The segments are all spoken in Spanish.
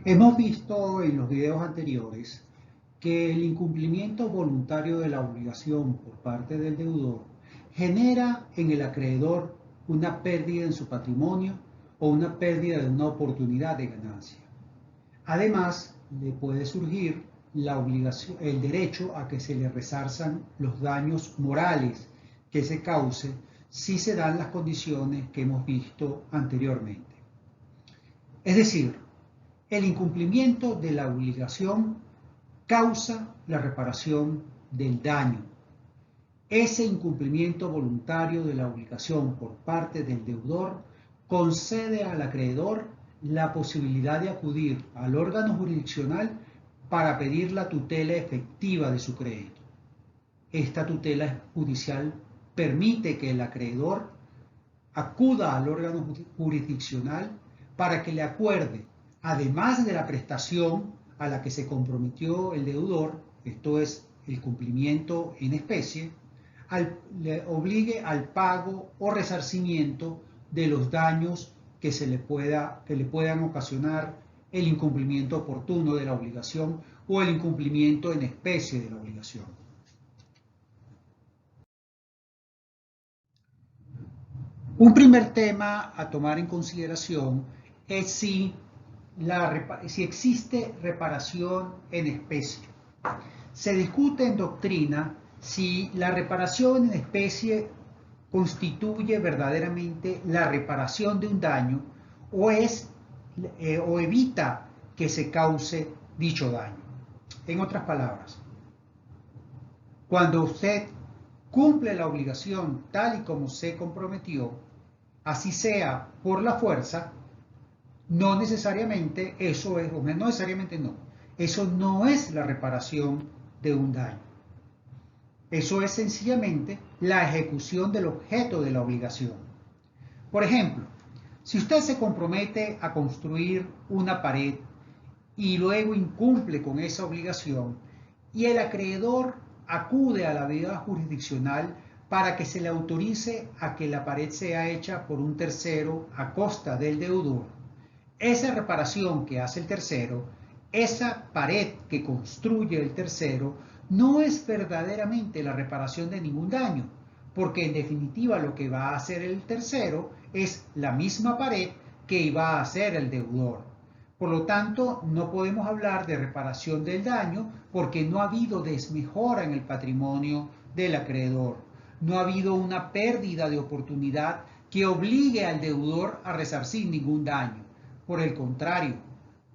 Hemos visto en los videos anteriores que el incumplimiento voluntario de la obligación por parte del deudor genera en el acreedor una pérdida en su patrimonio o una pérdida de una oportunidad de ganancia. Además, le puede surgir la obligación, el derecho a que se le resarzan los daños morales que se cause si se dan las condiciones que hemos visto anteriormente. Es decir, el incumplimiento de la obligación causa la reparación del daño. Ese incumplimiento voluntario de la obligación por parte del deudor concede al acreedor la posibilidad de acudir al órgano jurisdiccional para pedir la tutela efectiva de su crédito. Esta tutela judicial permite que el acreedor acuda al órgano jurisdiccional para que le acuerde, además de la prestación a la que se comprometió el deudor, esto es el cumplimiento en especie, le obligue al pago o resarcimiento de los daños que le puedan ocasionar el incumplimiento oportuno de la obligación o el incumplimiento en especie de la obligación. Un primer tema a tomar en consideración es si existe reparación en especie. Se discute en doctrina si la reparación en especie constituye verdaderamente la reparación de un daño o evita que se cause dicho daño. En otras palabras, cuando usted cumple la obligación tal y como se comprometió, así sea por la fuerza, no necesariamente eso es, o no necesariamente no, eso no es la reparación de un daño. Eso es sencillamente la ejecución del objeto de la obligación. Por ejemplo, si usted se compromete a construir una pared y luego incumple con esa obligación y el acreedor acude a la vía jurisdiccional para que se le autorice a que la pared sea hecha por un tercero a costa del deudor, esa reparación que hace el tercero, esa pared que construye el tercero, no es verdaderamente la reparación de ningún daño, porque en definitiva lo que va a hacer el tercero es la misma pared que iba a hacer el deudor. Por lo tanto, no podemos hablar de reparación del daño porque no ha habido desmejora en el patrimonio del acreedor. No ha habido una pérdida de oportunidad que obligue al deudor a resarcir ningún daño. Por el contrario,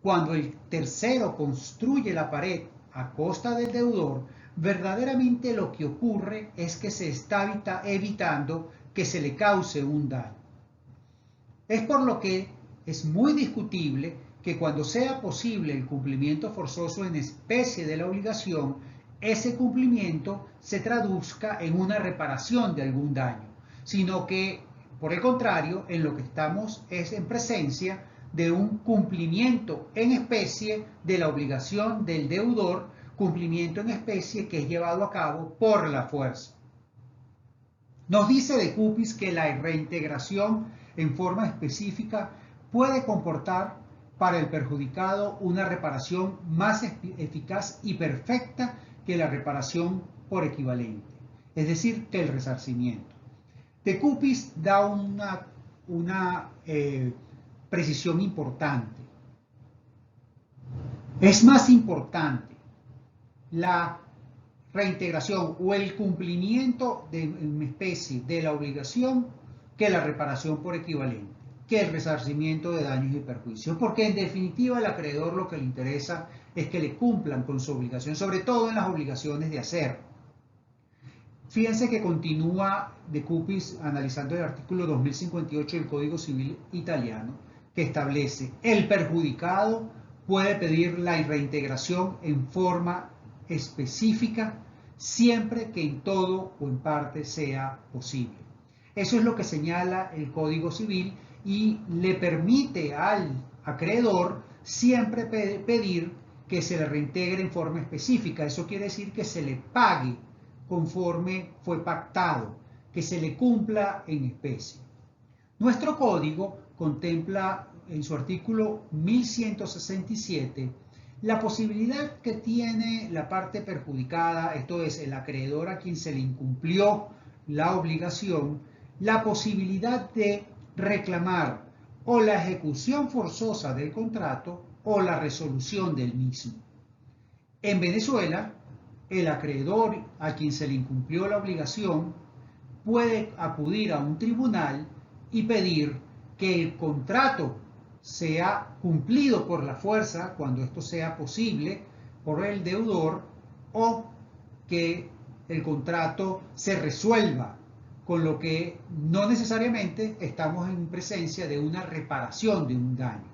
cuando el tercero construye la pared a costa del deudor, verdaderamente lo que ocurre es que se está evitando que se le cause un daño. Es por lo que es muy discutible que cuando sea posible el cumplimiento forzoso en especie de la obligación, ese cumplimiento se traduzca en una reparación de algún daño, sino que, por el contrario, en lo que estamos es en presencia de un cumplimiento en especie de la obligación del deudor, cumplimiento en especie que es llevado a cabo por la fuerza. Nos dice de Cupis que la reintegración en forma específica puede comportar para el perjudicado una reparación más eficaz y perfecta que la reparación por equivalente, es decir, que el resarcimiento. De Cupis da una precisión importante. Es más importante la reintegración o el cumplimiento en especie de la obligación que la reparación por equivalente, que el resarcimiento de daños y perjuicios, porque en definitiva al acreedor lo que le interesa es que le cumplan con su obligación, sobre todo en las obligaciones de hacer. Fíjense que continúa de Cupis analizando el artículo 2058 del Código Civil italiano, que establece: el perjudicado puede pedir la reintegración en forma específica siempre que en todo o en parte sea posible. Eso es lo que señala el Código Civil y le permite al acreedor siempre pedir que se le reintegre en forma específica. Eso quiere decir que se le pague conforme fue pactado, que se le cumpla en especie. Nuestro código contempla en su artículo 1167, la posibilidad que tiene la parte perjudicada, esto es, el acreedor a quien se le incumplió la obligación, la posibilidad de reclamar o la ejecución forzosa del contrato o la resolución del mismo. En Venezuela, el acreedor a quien se le incumplió la obligación puede acudir a un tribunal y pedir que el contrato sea cumplido por la fuerza, cuando esto sea posible, por el deudor, o que el contrato se resuelva, con lo que no necesariamente estamos en presencia de una reparación de un daño.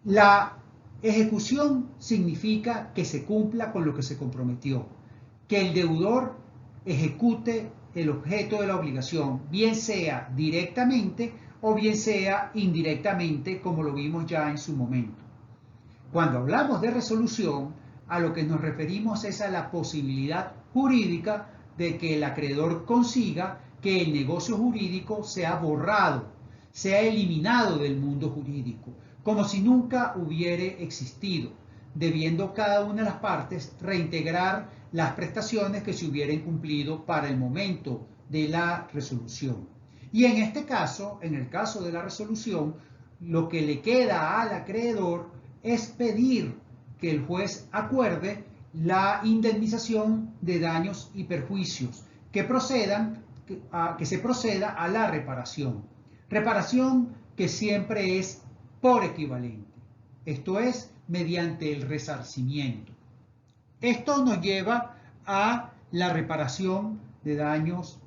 La ejecución significa que se cumpla con lo que se comprometió, que el deudor ejecute el objeto de la obligación, bien sea directamente o bien sea indirectamente, como lo vimos ya en su momento. Cuando hablamos de resolución, a lo que nos referimos es a la posibilidad jurídica de que el acreedor consiga que el negocio jurídico sea borrado, sea eliminado del mundo jurídico, como si nunca hubiera existido, debiendo cada una de las partes reintegrar las prestaciones que se hubieran cumplido para el momento de la resolución. Y en este caso, en el caso de la resolución, lo que le queda al acreedor es pedir que el juez acuerde la indemnización de daños y perjuicios, que se proceda a la reparación. Reparación que siempre es por equivalente, esto es, mediante el resarcimiento. Esto nos lleva a la reparación de daños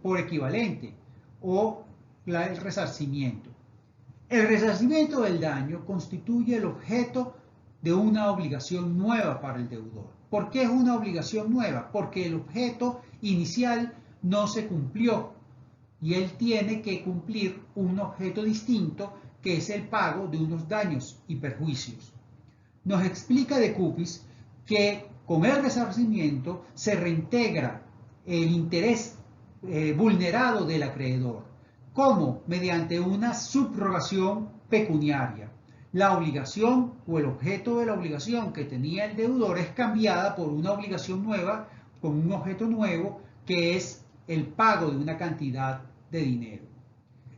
por equivalente o el resarcimiento. El resarcimiento del daño constituye el objeto de una obligación nueva para el deudor. ¿Por qué es una obligación nueva? Porque el objeto inicial no se cumplió y él tiene que cumplir un objeto distinto, que es el pago de unos daños y perjuicios. Nos explica De Cupis que con el resarcimiento se reintegra el interés vulnerado del acreedor. ¿Cómo? Mediante una subrogación pecuniaria. La obligación o el objeto de la obligación que tenía el deudor es cambiada por una obligación nueva, con un objeto nuevo, que es el pago de una cantidad de dinero.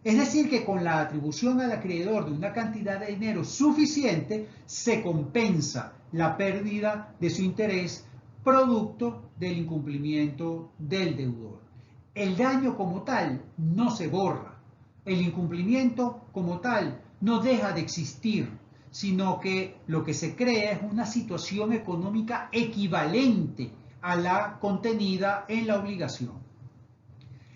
Es decir, que con la atribución al acreedor de una cantidad de dinero suficiente, se compensa la pérdida de su interés producto del incumplimiento del deudor. El daño como tal no se borra, el incumplimiento como tal no deja de existir, sino que lo que se crea es una situación económica equivalente a la contenida en la obligación.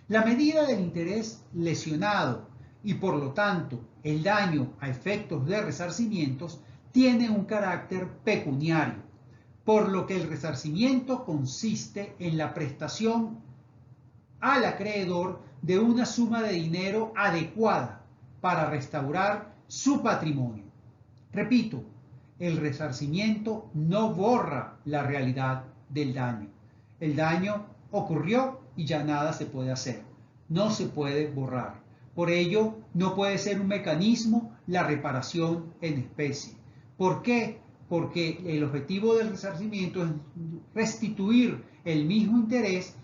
La medida del interés lesionado y por lo tanto el daño a efectos de resarcimientos tiene un carácter pecuniario, por lo que el resarcimiento consiste en la prestación al acreedor de una suma de dinero adecuada para restaurar su patrimonio. Repito, el resarcimiento no borra la realidad del daño. El daño ocurrió y ya nada se puede hacer. No se puede borrar. Por ello, no puede ser un mecanismo la reparación en especie. ¿Por qué? Porque el objetivo del resarcimiento es restituir el mismo interés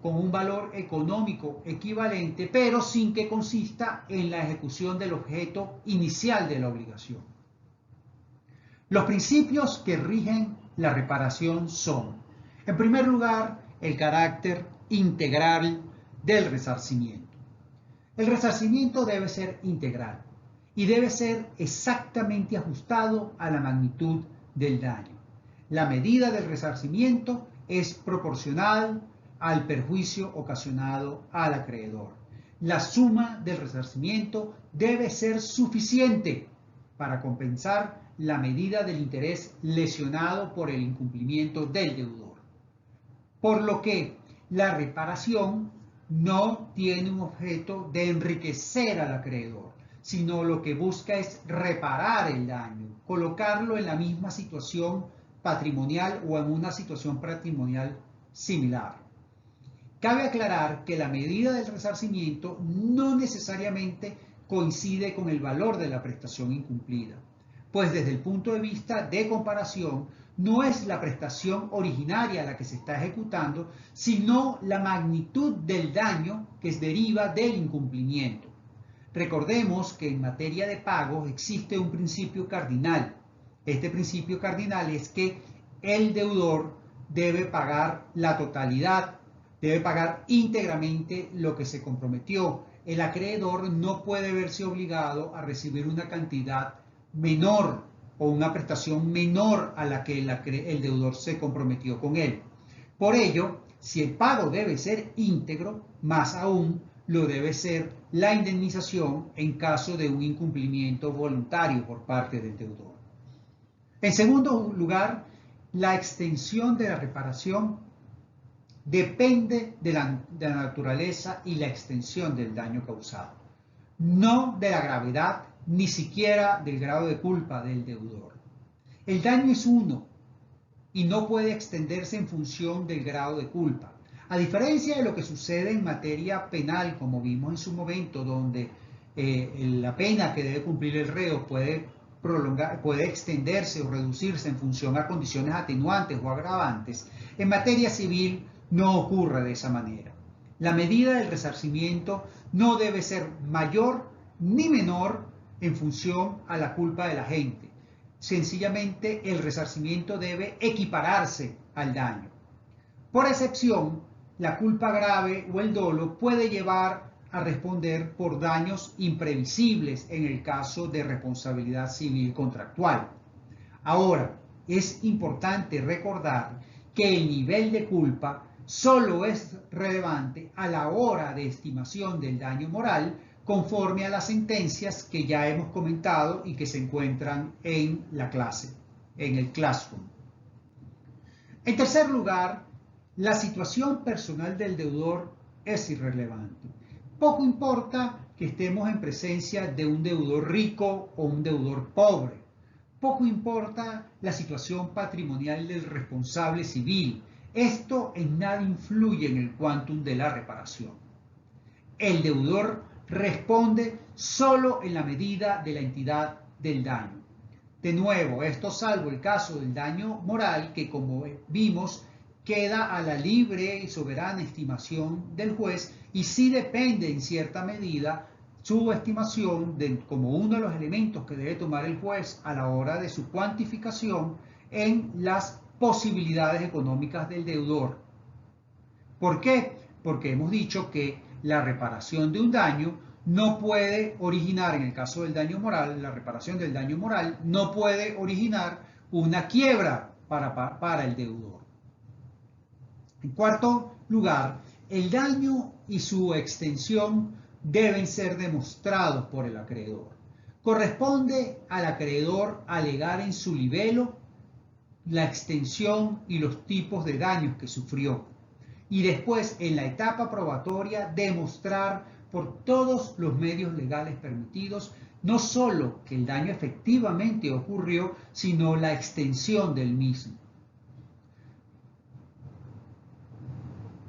con un valor económico equivalente, pero sin que consista en la ejecución del objeto inicial de la obligación. Los principios que rigen la reparación son, en primer lugar, el carácter integral del resarcimiento. El resarcimiento debe ser integral y debe ser exactamente ajustado a la magnitud del daño. La medida del resarcimiento es proporcional al perjuicio ocasionado al acreedor. La suma del resarcimiento debe ser suficiente para compensar la medida del interés lesionado por el incumplimiento del deudor. Por lo que la reparación no tiene un objeto de enriquecer al acreedor, sino lo que busca es reparar el daño, colocarlo en la misma situación patrimonial o en una situación patrimonial similar. Cabe aclarar que la medida del resarcimiento no necesariamente coincide con el valor de la prestación incumplida, pues desde el punto de vista de comparación no es la prestación originaria la que se está ejecutando, sino la magnitud del daño que deriva del incumplimiento. Recordemos que en materia de pagos existe un principio cardinal. Este principio cardinal es que el deudor debe pagar la totalidad, debe pagar íntegramente lo que se comprometió. El acreedor no puede verse obligado a recibir una cantidad menor o una prestación menor a la que el deudor se comprometió con él. Por ello, si el pago debe ser íntegro, más aún lo debe ser la indemnización en caso de un incumplimiento voluntario por parte del deudor. En segundo lugar, la extensión de la reparación depende de la naturaleza y la extensión del daño causado, no de la gravedad ni siquiera del grado de culpa del deudor. El daño es uno y no puede extenderse en función del grado de culpa. A diferencia de lo que sucede en materia penal, como vimos en su momento, donde la pena que debe cumplir el reo puede extenderse o reducirse en función a condiciones atenuantes o agravantes, en materia civil no ocurre de esa manera. La medida del resarcimiento no debe ser mayor ni menor en función a la culpa de la gente. Sencillamente el resarcimiento debe equipararse al daño. Por excepción, la culpa grave o el dolo puede llevar a responder por daños imprevisibles en el caso de responsabilidad civil contractual. Ahora, es importante recordar que el nivel de culpa solo es relevante a la hora de estimación del daño moral conforme a las sentencias que ya hemos comentado y que se encuentran en la clase, en el Classroom. En tercer lugar, la situación personal del deudor es irrelevante. Poco importa que estemos en presencia de un deudor rico o un deudor pobre. Poco importa la situación patrimonial del responsable civil. Esto en nada influye en el quantum de la reparación. El deudor responde solo en la medida de la entidad del daño. De nuevo, esto salvo el caso del daño moral, que como vimos queda a la libre y soberana estimación del juez y sí depende en cierta medida su estimación como uno de los elementos que debe tomar el juez a la hora de su cuantificación en las posibilidades económicas del deudor. ¿Por qué? Porque hemos dicho que la reparación de un daño no puede originar, en el caso del daño moral, la reparación del daño moral no puede originar una quiebra para el deudor. En cuarto lugar, el daño y su extensión deben ser demostrados por el acreedor. Corresponde al acreedor alegar en su libelo la extensión y los tipos de daños que sufrió y después en la etapa probatoria demostrar por todos los medios legales permitidos no solo que el daño efectivamente ocurrió, sino la extensión del mismo.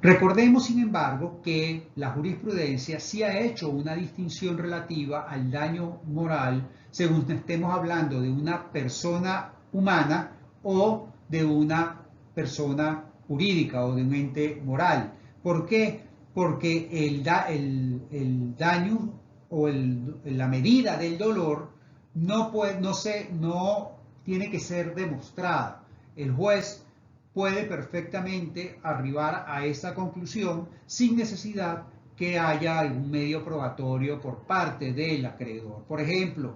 Recordemos, sin embargo, que la jurisprudencia sí ha hecho una distinción relativa al daño moral según estemos hablando de una persona humana o de una persona jurídica o de un ente moral. ¿Por qué? Porque el daño o la medida del dolor no tiene que ser demostrada. El juez puede perfectamente arribar a esa conclusión sin necesidad que haya algún medio probatorio por parte del acreedor. Por ejemplo,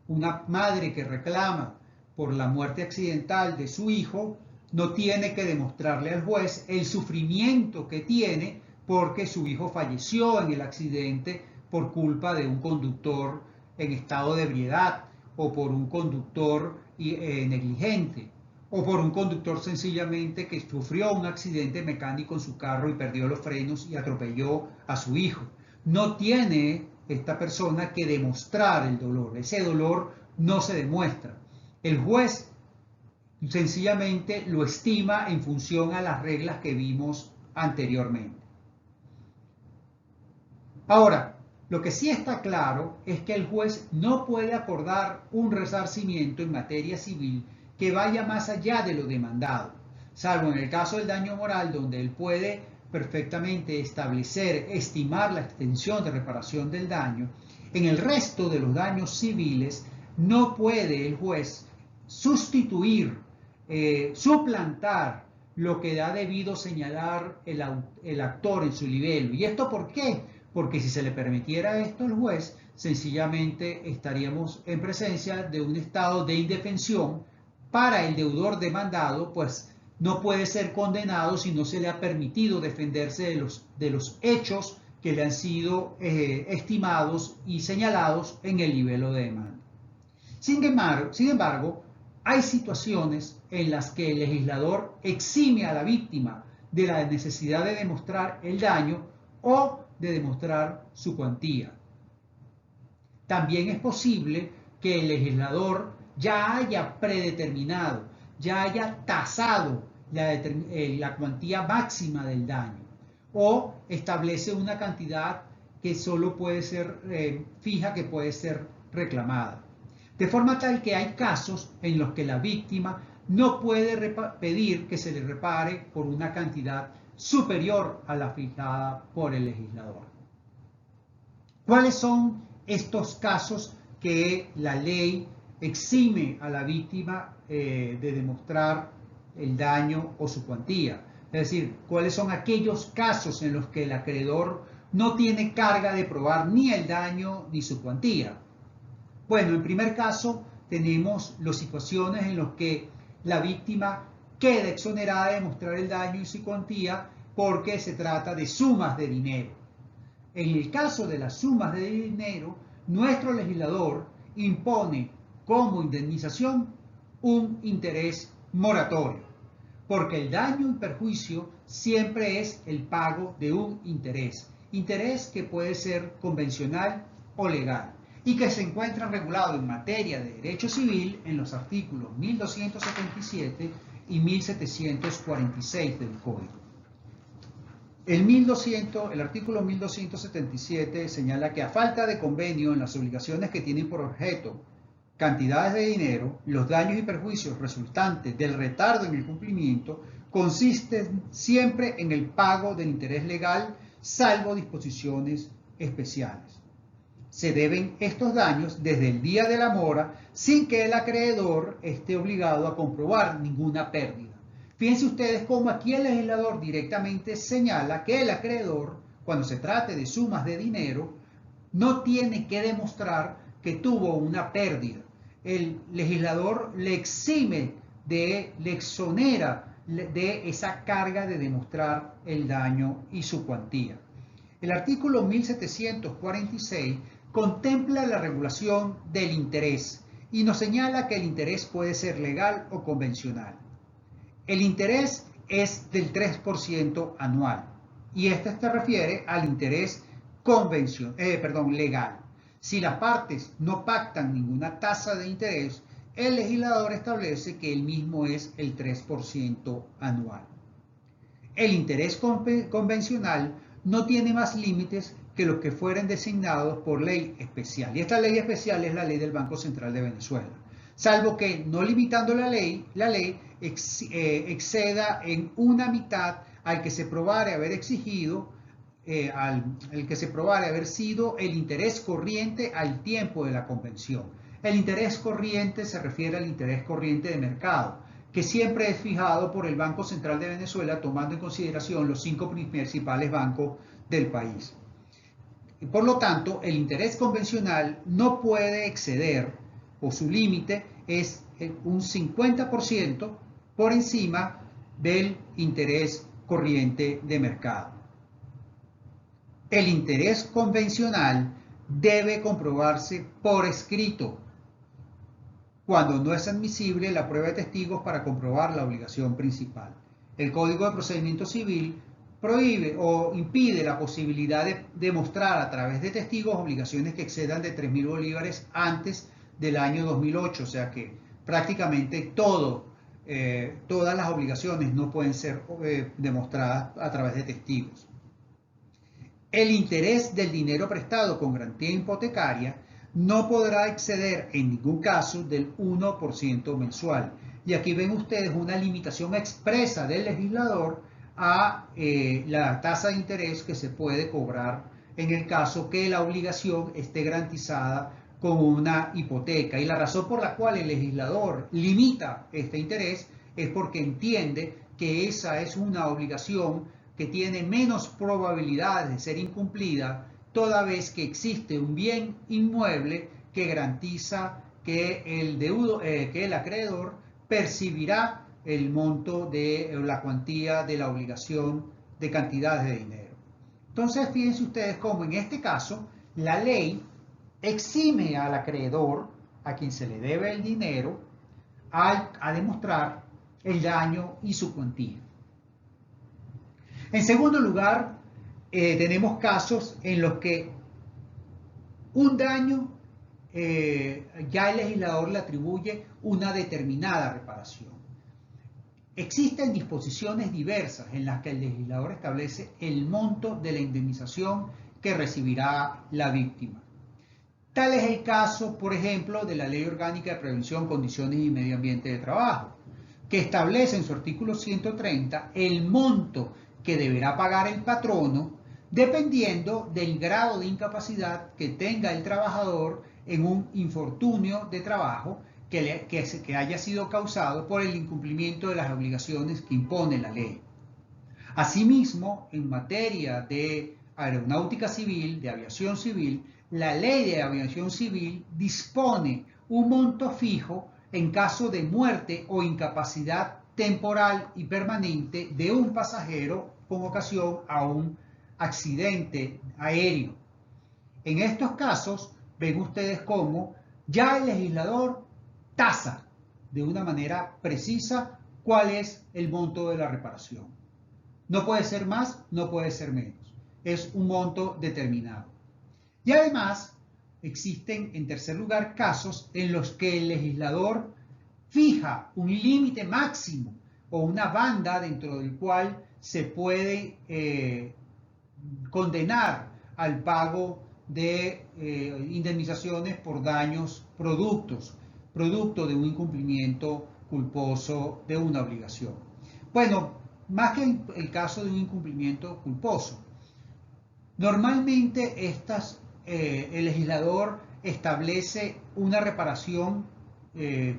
una madre que reclama por la muerte accidental de su hijo no tiene que demostrarle al juez el sufrimiento que tiene porque su hijo falleció en el accidente por culpa de un conductor en estado de ebriedad o por un conductor negligente o por un conductor sencillamente que sufrió un accidente mecánico en su carro y perdió los frenos y atropelló a su hijo. No tiene esta persona que demostrar el dolor. Ese dolor no se demuestra. El juez sencillamente lo estima en función a las reglas que vimos anteriormente. Ahora, Lo que sí está claro es que el juez no puede acordar un resarcimiento en materia civil que vaya más allá de lo demandado, salvo en el caso del daño moral, donde él puede perfectamente establecer, estimar la extensión de reparación del daño. En el resto de los daños civiles no puede el juez sustituir, suplantar lo que ha debido señalar el actor en su libelo. ¿Y esto por qué? Porque si se le permitiera esto al juez, sencillamente estaríamos en presencia de un estado de indefensión para el deudor demandado, pues no puede ser condenado si no se le ha permitido defenderse de los hechos que le han sido estimados y señalados en el libelo de demanda. Sin embargo, hay situaciones en las que el legislador exime a la víctima de la necesidad de demostrar el daño o de demostrar su cuantía. También es posible que el legislador ya haya predeterminado, ya haya tasado la cuantía máxima del daño o establece una cantidad que solo puede ser fija, que puede ser reclamada. De forma tal que hay casos en los que la víctima no puede pedir que se le repare por una cantidad superior a la fijada por el legislador. ¿Cuáles son estos casos que la ley exime a la víctima de demostrar el daño o su cuantía? Es decir, ¿cuáles son aquellos casos en los que el acreedor no tiene carga de probar ni el daño ni su cuantía? Bueno, en primer caso tenemos las situaciones en las que la víctima queda exonerada de demostrar el daño y su cuantía porque se trata de sumas de dinero. En el caso de las sumas de dinero, nuestro legislador impone como indemnización un interés moratorio, porque el daño y perjuicio siempre es el pago de un interés que puede ser convencional o legal, y que se encuentra regulado en materia de derecho civil en los artículos 1277 y 1746 del Código. El artículo 1277 señala que a falta de convenio en las obligaciones que tienen por objeto cantidades de dinero, los daños y perjuicios resultantes del retardo en el cumplimiento consisten siempre en el pago del interés legal, salvo disposiciones especiales. Se deben estos daños desde el día de la mora sin que el acreedor esté obligado a comprobar ninguna pérdida. Fíjense ustedes cómo aquí el legislador directamente señala que el acreedor, cuando se trate de sumas de dinero, no tiene que demostrar que tuvo una pérdida. El legislador le exime, le exonera de esa carga de demostrar el daño y su cuantía. El artículo 1746 contempla la regulación del interés y nos señala que el interés puede ser legal o convencional. El interés es del 3% anual y este se refiere al interés legal. Si las partes no pactan ninguna tasa de interés, el legislador establece que el mismo es el 3% anual. El interés convencional no tiene más límites que los que fueren designados por ley especial. Y esta ley especial es la ley del Banco Central de Venezuela. Salvo que, no limitando la ley exceda en una mitad al que se probare haber exigido, al que se probare haber sido el interés corriente al tiempo de la convención. El interés corriente se refiere al interés corriente de mercado, que siempre es fijado por el Banco Central de Venezuela, tomando en consideración los 5 principales bancos del país. Y por lo tanto, el interés convencional no puede exceder, o su límite es un 50% por encima del interés corriente de mercado. El interés convencional debe comprobarse por escrito, cuando no es admisible la prueba de testigos para comprobar la obligación principal. El Código de Procedimiento Civil prohíbe o impide la posibilidad de demostrar a través de testigos obligaciones que excedan de 3.000 bolívares antes del año 2008, o sea que prácticamente todas las obligaciones no pueden ser demostradas a través de testigos. El interés del dinero prestado con garantía hipotecaria no podrá exceder en ningún caso del 1% mensual. Y aquí ven ustedes una limitación expresa del legislador a la tasa de interés que se puede cobrar en el caso que la obligación esté garantizada con una hipoteca. Y la razón por la cual el legislador limita este interés es porque entiende que esa es una obligación que tiene menos probabilidades de ser incumplida toda vez que existe un bien inmueble que garantiza que que el acreedor percibirá el monto de la cuantía de la obligación de cantidades de dinero. Entonces, fíjense ustedes cómo en este caso la ley exime al acreedor, a quien se le debe el dinero, a demostrar el daño y su cuantía. En segundo lugar, tenemos casos en los que un daño ya el legislador le atribuye una determinada reparación. Existen disposiciones diversas en las que el legislador establece el monto de la indemnización que recibirá la víctima. Tal es el caso, por ejemplo, de la Ley Orgánica de Prevención, Condiciones y Medio Ambiente de Trabajo, que establece en su artículo 130 el monto que deberá pagar el patrono dependiendo del grado de incapacidad que tenga el trabajador en un infortunio de trabajo que haya sido causado por el incumplimiento de las obligaciones que impone la ley. Asimismo, en materia de aeronáutica civil, de aviación civil, la ley de aviación civil dispone un monto fijo en caso de muerte o incapacidad temporal y permanente de un pasajero con ocasión a un accidente aéreo. En estos casos, ven ustedes cómo ya el legislador tasa de una manera precisa cuál es el monto de la reparación. No puede ser más, no puede ser menos. Es un monto determinado. Y además, existen, en tercer lugar, casos en los que el legislador fija un límite máximo o una banda dentro del cual se puede condenar al pago de indemnizaciones por daños producto de un incumplimiento culposo de una obligación. Bueno, más que en el caso de un incumplimiento culposo, normalmente el legislador establece una reparación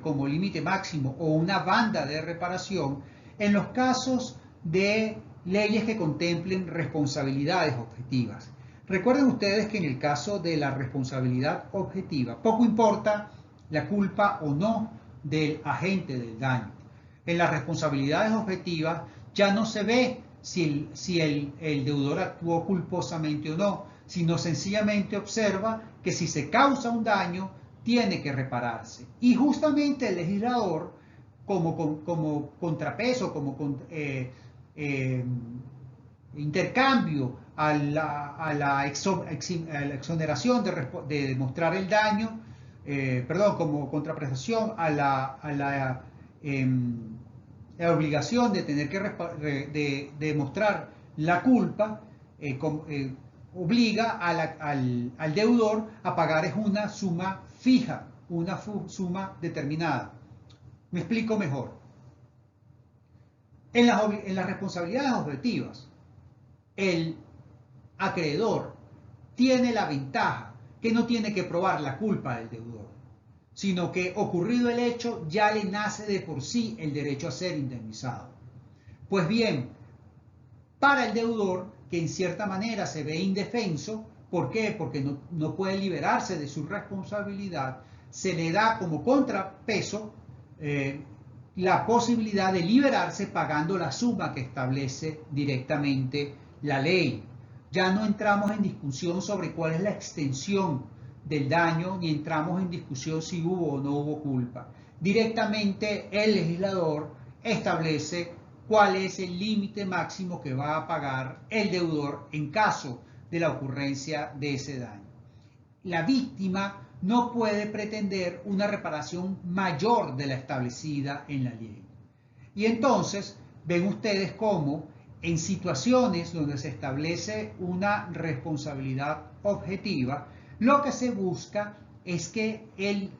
como límite máximo o una banda de reparación en los casos de leyes que contemplen responsabilidades objetivas. Recuerden ustedes que en el caso de la responsabilidad objetiva, poco importa la culpa o no del agente del daño. En las responsabilidades objetivas ya no se ve si el deudor actuó culposamente o no, sino sencillamente observa que si se causa un daño, tiene que repararse. Y justamente el legislador, como contrapeso, como intercambio a la exoneración de demostrar el daño, como contraprestación a la obligación de tener que demostrar la culpa, obliga al deudor a pagar una suma fija, una suma determinada. Me explico mejor. En las responsabilidades objetivas, el acreedor tiene la ventaja que no tiene que probar la culpa del deudor, sino que ocurrido el hecho ya le nace de por sí el derecho a ser indemnizado. Pues bien, para el deudor, que en cierta manera se ve indefenso, ¿por qué? Porque no puede liberarse de su responsabilidad, se le da como contrapeso la posibilidad de liberarse pagando la suma que establece directamente la ley. Ya no entramos en discusión sobre cuál es la extensión del daño, ni entramos en discusión si hubo o no hubo culpa. Directamente el legislador establece cuál es el límite máximo que va a pagar el deudor en caso de la ocurrencia de ese daño. La víctima no puede pretender una reparación mayor de la establecida en la ley. Y entonces ven ustedes cómo en situaciones donde se establece una responsabilidad objetiva, lo que se busca es que el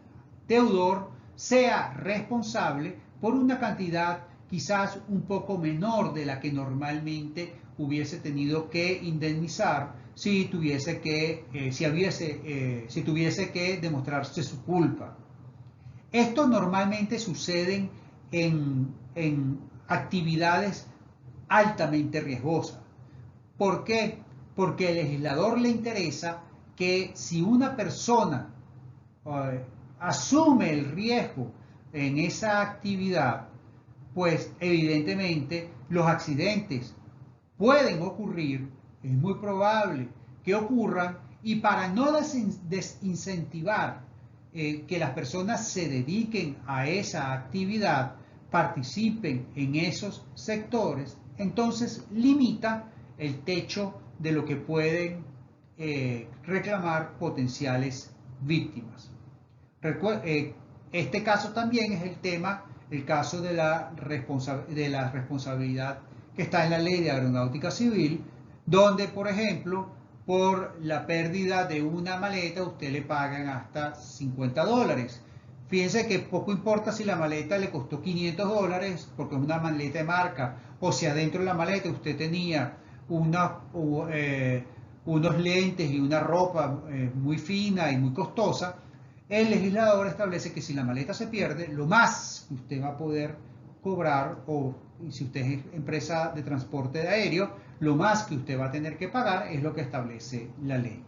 deudor sea responsable por una cantidad quizás un poco menor de la que normalmente hubiese tenido que indemnizar si tuviese que demostrarse su culpa. Esto normalmente sucede en actividades altamente riesgosas. ¿Por qué? Porque al legislador le interesa que si una persona asume el riesgo en esa actividad, pues evidentemente los accidentes pueden ocurrir, es muy probable que ocurran, y para no desincentivar que las personas se dediquen a esa actividad, participen en esos sectores, entonces limita el techo de lo que pueden reclamar potenciales víctimas. Este caso también es el caso de la responsabilidad que está en la Ley de Aeronáutica Civil, donde, por ejemplo, por la pérdida de una maleta usted le pagan hasta $50. Fíjense que poco importa si la maleta le costó $500 porque es una maleta de marca, o si adentro de la maleta usted tenía unos lentes y una ropa muy fina y muy costosa. El legislador establece que si la maleta se pierde, lo más que usted va a poder cobrar, o si usted es empresa de transporte aéreo, lo más que usted va a tener que pagar es lo que establece la ley.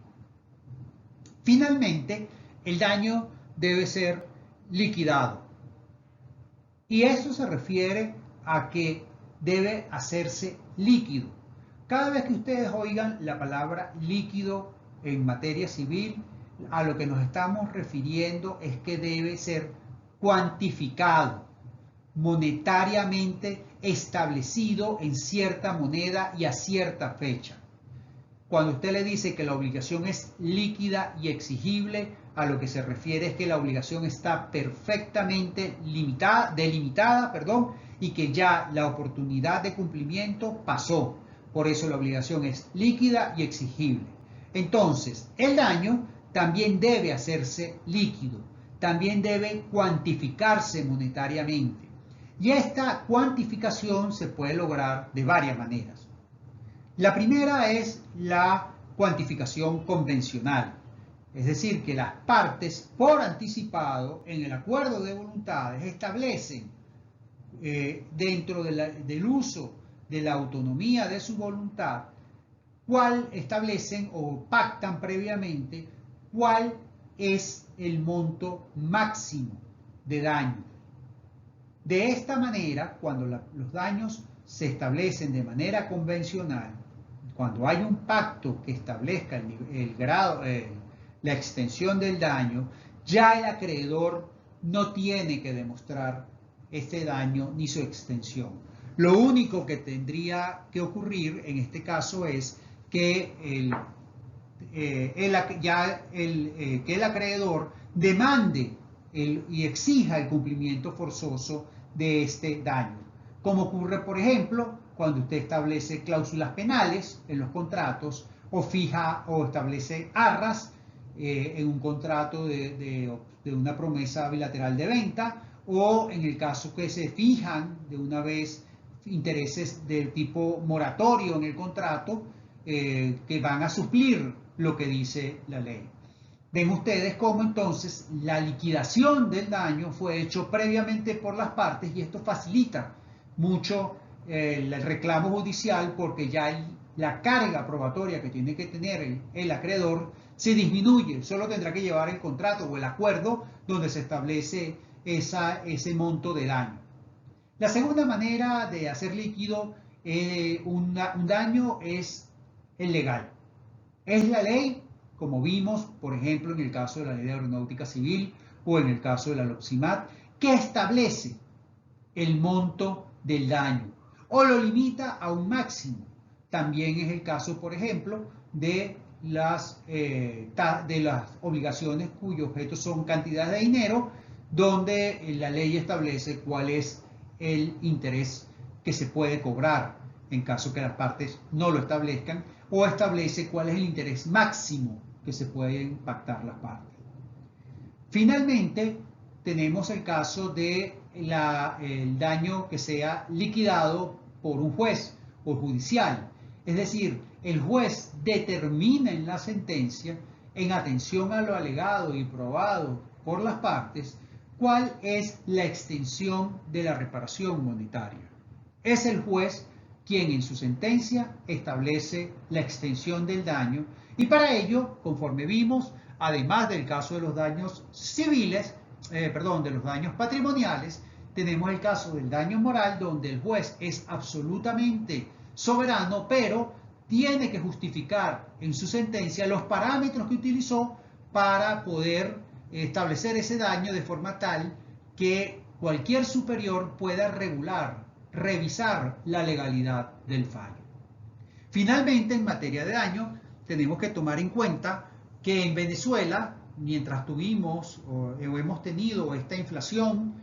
Finalmente, el daño debe ser liquidado. Y eso se refiere a que debe hacerse líquido. Cada vez que ustedes oigan la palabra líquido en materia civil, a lo que nos estamos refiriendo es que debe ser cuantificado, monetariamente establecido en cierta moneda y a cierta fecha. Cuando usted le dice que la obligación es líquida y exigible, a lo que se refiere es que la obligación está perfectamente delimitada, y que ya la oportunidad de cumplimiento pasó. Por eso la obligación es líquida y exigible. Entonces, el daño también debe hacerse líquido, también debe cuantificarse monetariamente. Y esta cuantificación se puede lograr de varias maneras. La primera es la cuantificación convencional, es decir, que las partes por anticipado en el acuerdo de voluntades establecen dentro del uso de la autonomía de su voluntad, establecen o pactan previamente cuál es el monto máximo de daño. De esta manera, cuando los daños se establecen de manera convencional, cuando hay un pacto que establezca el grado, la extensión del daño, ya el acreedor no tiene que demostrar este daño ni su extensión. Lo único que tendría que ocurrir en este caso es que el acreedor demande y exija el cumplimiento forzoso de este daño, como ocurre, por ejemplo, cuando usted establece cláusulas penales en los contratos o fija o establece arras en un contrato de una promesa bilateral de venta, o en el caso que se fijan de una vez intereses del tipo moratorio en el contrato que van a suplir lo que dice la ley. Ven ustedes cómo entonces la liquidación del daño fue hecho previamente por las partes, y esto facilita mucho el reclamo judicial, porque ya la carga probatoria que tiene que tener el acreedor se disminuye. Solo tendrá que llevar el contrato o el acuerdo donde se establece ese monto de daño. La segunda manera de hacer líquido un daño es el legal. Es la ley, como vimos, por ejemplo, en el caso de la Ley de Aeronáutica Civil o en el caso de la LOPSIMAT, que establece el monto del daño o lo limita a un máximo. También es el caso, por ejemplo, de las obligaciones cuyo objeto son cantidades de dinero, donde la ley establece cuál es el interés que se puede cobrar. en caso que las partes no lo establezcan, o establece cuál es el interés máximo que se pueden pactar las partes. Finalmente, tenemos el caso de el daño que sea liquidado por un juez o judicial. Es decir, el juez determina en la sentencia, en atención a lo alegado y probado por las partes, cuál es la extensión de la reparación monetaria. Es el juez quien en su sentencia establece la extensión del daño y para ello, conforme vimos, además del caso de los daños civiles, de los daños patrimoniales, tenemos el caso del daño moral donde el juez es absolutamente soberano, pero tiene que justificar en su sentencia los parámetros que utilizó para poder establecer ese daño de forma tal que cualquier superior pueda regular, revisar la legalidad del fallo. Finalmente, en materia de daño, tenemos que tomar en cuenta que en Venezuela, mientras tuvimos o hemos tenido esta inflación,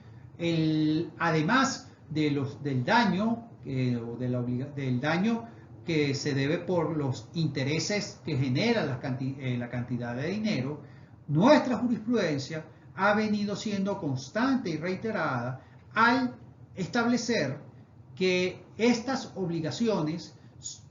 además del daño del daño que se debe por los intereses que genera la cantidad de dinero, nuestra jurisprudencia ha venido siendo constante y reiterada al establecer que estas obligaciones,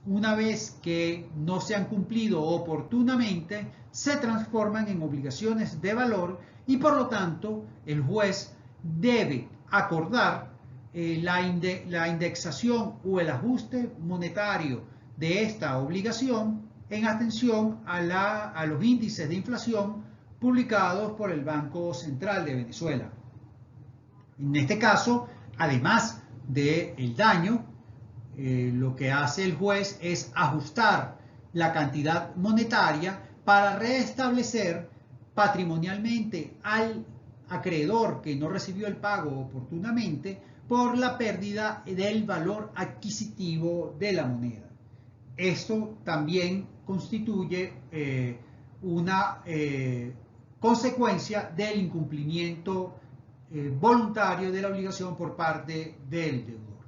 una vez que no se han cumplido oportunamente, se transforman en obligaciones de valor y por lo tanto el juez debe acordar la indexación o el ajuste monetario de esta obligación en atención a los índices de inflación publicados por el Banco Central de Venezuela. En este caso, además del daño, lo que hace el juez es ajustar la cantidad monetaria para restablecer patrimonialmente al acreedor que no recibió el pago oportunamente por la pérdida del valor adquisitivo de la moneda. Esto también constituye una consecuencia del incumplimiento voluntario de la obligación por parte del deudor.